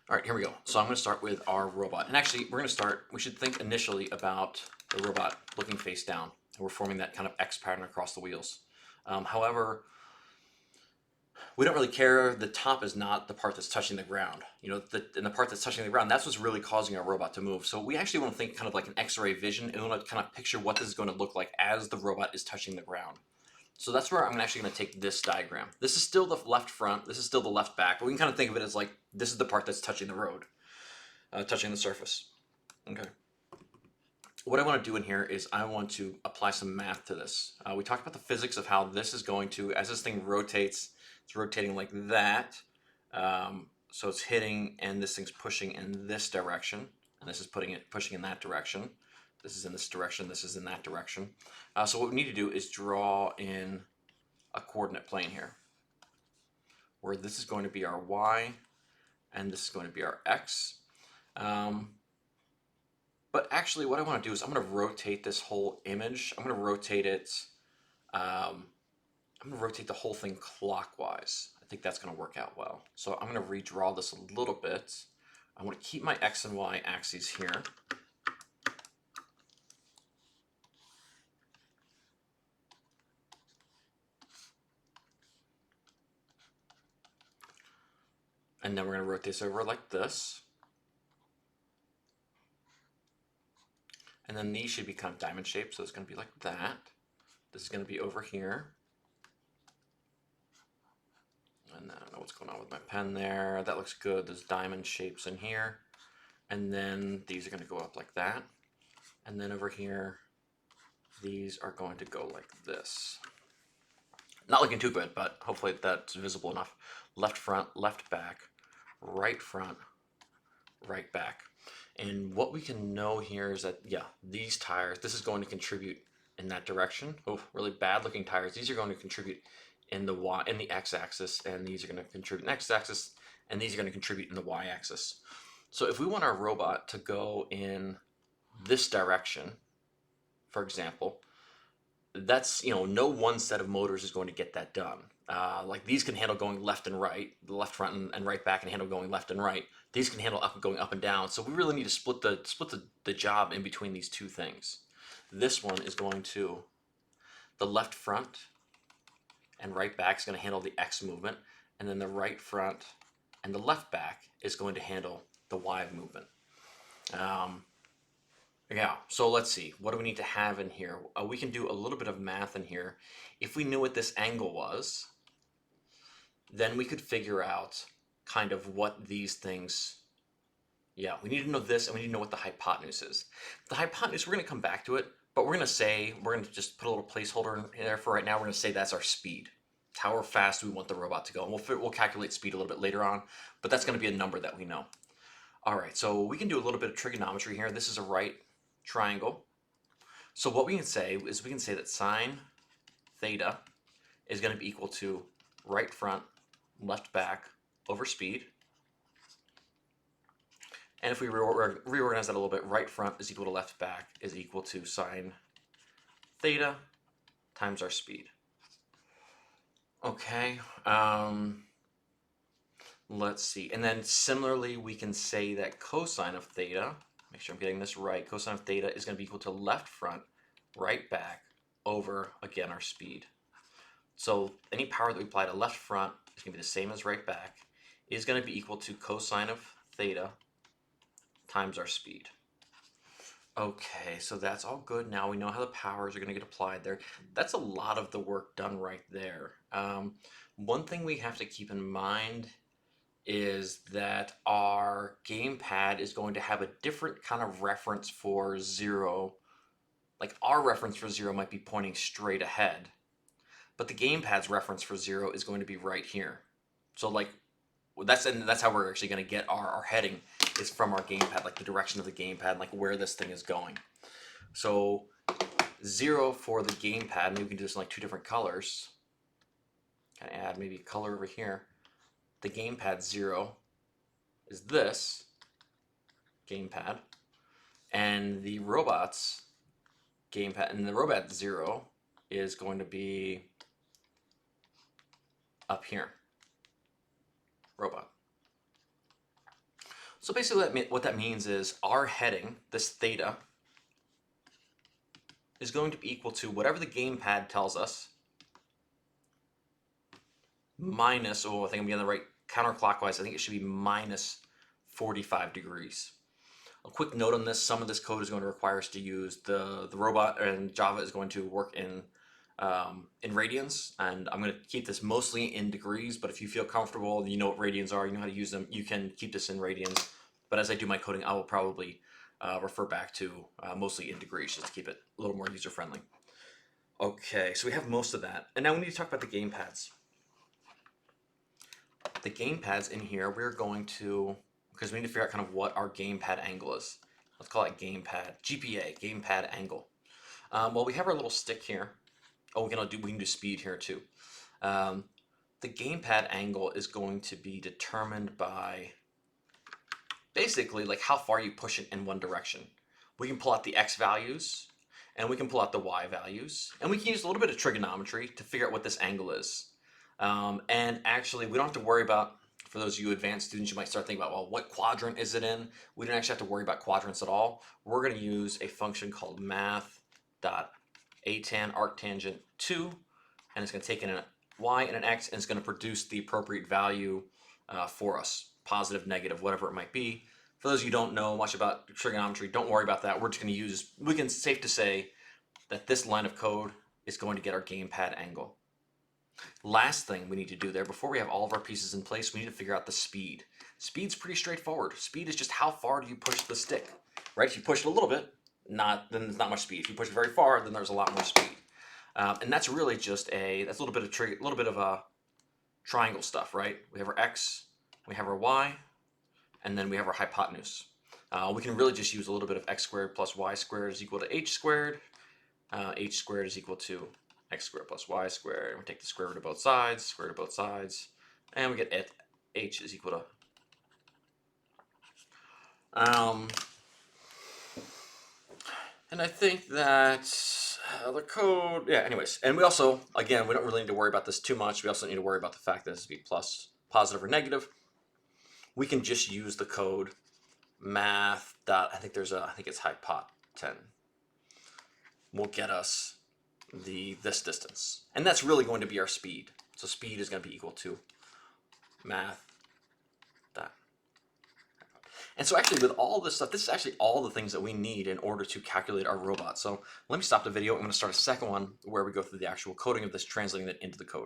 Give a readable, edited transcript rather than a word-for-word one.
All right, here we go. So I'm going to start with our robot. And actually, we should think initially about the robot looking face down. And we're forming that kind of X pattern across the wheels. However, we don't really care. The top is not the part that's touching the ground. And the part that's touching the ground, that's what's really causing our robot to move. So we actually want to think kind of like an X-ray vision, and we want to kind of picture what this is going to look like as the robot is touching the ground. So that's where I'm actually going to take this diagram. This is still the left front, this is still the left back, but we can kind of think of it as like, this is the part that's touching the road, touching the surface. Okay. What I want to do in here is I want to apply some math to this. We talked about the physics of how this is going to, as this thing rotates, it's rotating like that. So it's hitting, and this thing's pushing in this direction, and this is pushing in that direction. This is in this direction, this is in that direction. So what we need to do is draw in a coordinate plane here, where this is going to be our y, and this is going to be our x. But actually what I want to do is I'm going to rotate this whole image. I'm going to rotate it, I'm going to rotate the whole thing clockwise. I think that's going to work out well. So I'm going to redraw this a little bit. I want to keep my x and y axes here. And then we're going to rotate this over like this. And then these should be kind of diamond shaped, so it's going to be like that. This is going to be over here. And I don't know what's going on with my pen there. That looks good. There's diamond shapes in here. And then these are going to go up like that. And then over here, these are going to go like this. Not looking too good, but hopefully that's visible enough. Left front, left back, right front, right back. And what we can know here is that, yeah, these tires, this is going to contribute in that direction. Oh, really bad looking tires. These are going to contribute in the y, in the x-axis, and these are going to contribute in the x-axis, and these are going to contribute in the y-axis. So if we want our robot to go in this direction, for example, that's, no one set of motors is going to get that done. Like these can handle going left and right, the left front and right back can handle going left and right. These can handle going up and down. So we really need to split the job in between these two things. This one is going to, the left front and right back is going to handle the X movement, and then the right front and the left back is going to handle the Y movement. Yeah, so let's see. What do we need to have in here? We can do a little bit of math in here. If we knew what this angle was, then we could figure out kind of what these things, yeah, we need to know this, and we need to know what the hypotenuse is. The hypotenuse, we're going to come back to it, but we're going to just put a little placeholder in there for right now. We're going to say that's our speed. It's how fast we want the robot to go. And we'll calculate speed a little bit later on, but that's going to be a number that we know. All right, so we can do a little bit of trigonometry here. This is a right triangle. So what we can say is that sine theta is going to be equal to right front, left back over speed. And if we reorganize that a little bit, right front is equal to left back is equal to sine theta times our speed. Okay, let's see. And then similarly, we can say that cosine of theta, make sure I'm getting this right, cosine of theta is going to be equal to left front, right back over, again, our speed. So any power that we apply to left front is going to be the same as right back, is going to be equal to cosine of theta times our speed. Okay, so that's all good. Now we know how the powers are going to get applied there. That's a lot of the work done right there. One thing we have to keep in mind is that our gamepad is going to have a different kind of reference for 0. Like our reference for 0 might be pointing straight ahead, but the gamepad's reference for 0 is going to be right here. So like that's how we're actually going to get our heading, is from our gamepad, like the direction of the gamepad, like where this thing is going. So 0 for the gamepad, maybe we can do this in like 2 different colors. Kind of add maybe a color over here. The gamepad 0 is this gamepad, and the robot's gamepad, and the robot 0 is going to be up here. Robot. So basically what that means is our heading, this theta, is going to be equal to whatever the gamepad tells us minus, oh, I think I'm getting the right counterclockwise, I think it should be minus 45 degrees. A quick note on this, some of this code is going to require us to use the robot, and Java is going to work in radians, and I'm going to keep this mostly in degrees, but if you feel comfortable, you know what radians are, you know how to use them, you can keep this in radians. But as I do my coding, I will probably refer back to mostly in degrees, just to keep it a little more user-friendly. Okay, so we have most of that, and now we need to talk about the gamepads. The gamepads in here, we're going to, because we need to figure out kind of what our gamepad angle is. Let's call it gamepad, GPA, gamepad angle. Well, we have our little stick here. Oh, we can do speed here too. The gamepad angle is going to be determined by basically like how far you push it in one direction. We can pull out the X values and we can pull out the Y values, and we can use a little bit of trigonometry to figure out what this angle is. And actually, we don't have to worry about, for those of you advanced students, you might start thinking about, well, what quadrant is it in? We don't actually have to worry about quadrants at all. We're going to use a function called math.atan arctangent 2, and it's going to take in a y and an x, and it's going to produce the appropriate value for us, positive, negative, whatever it might be. For those of you who don't know much about trigonometry, don't worry about that. We're just going to use, safe to say that this line of code is going to get our gamepad angle. Last thing we need to do there, before we have all of our pieces in place, we need to figure out the speed. Speed's pretty straightforward. Speed is just how far do you push the stick, right? If you push it a little bit, then there's not much speed. If you push it very far, then there's a lot more speed. And that's really just that's a little bit of triangle stuff, right? We have our x, we have our y, and then we have our hypotenuse. We can really just use a little bit of x squared plus y squared is equal to h squared. H squared is equal to x squared plus y squared. We take the square root of both sides, and we get h is equal to. And I think that the code, yeah, anyways. And we also, again, we don't really need to worry about this too much. We also need to worry about the fact that this would be plus, positive, or negative. We can just use the code math dot, I think it's hypoten, will get us this distance. And that's really going to be our speed. So speed is going to be equal to math dot. And so actually with all this stuff, this is actually all the things that we need in order to calculate our robot. So let me stop the video. I'm going to start a second one where we go through the actual coding of this, translating it into the code.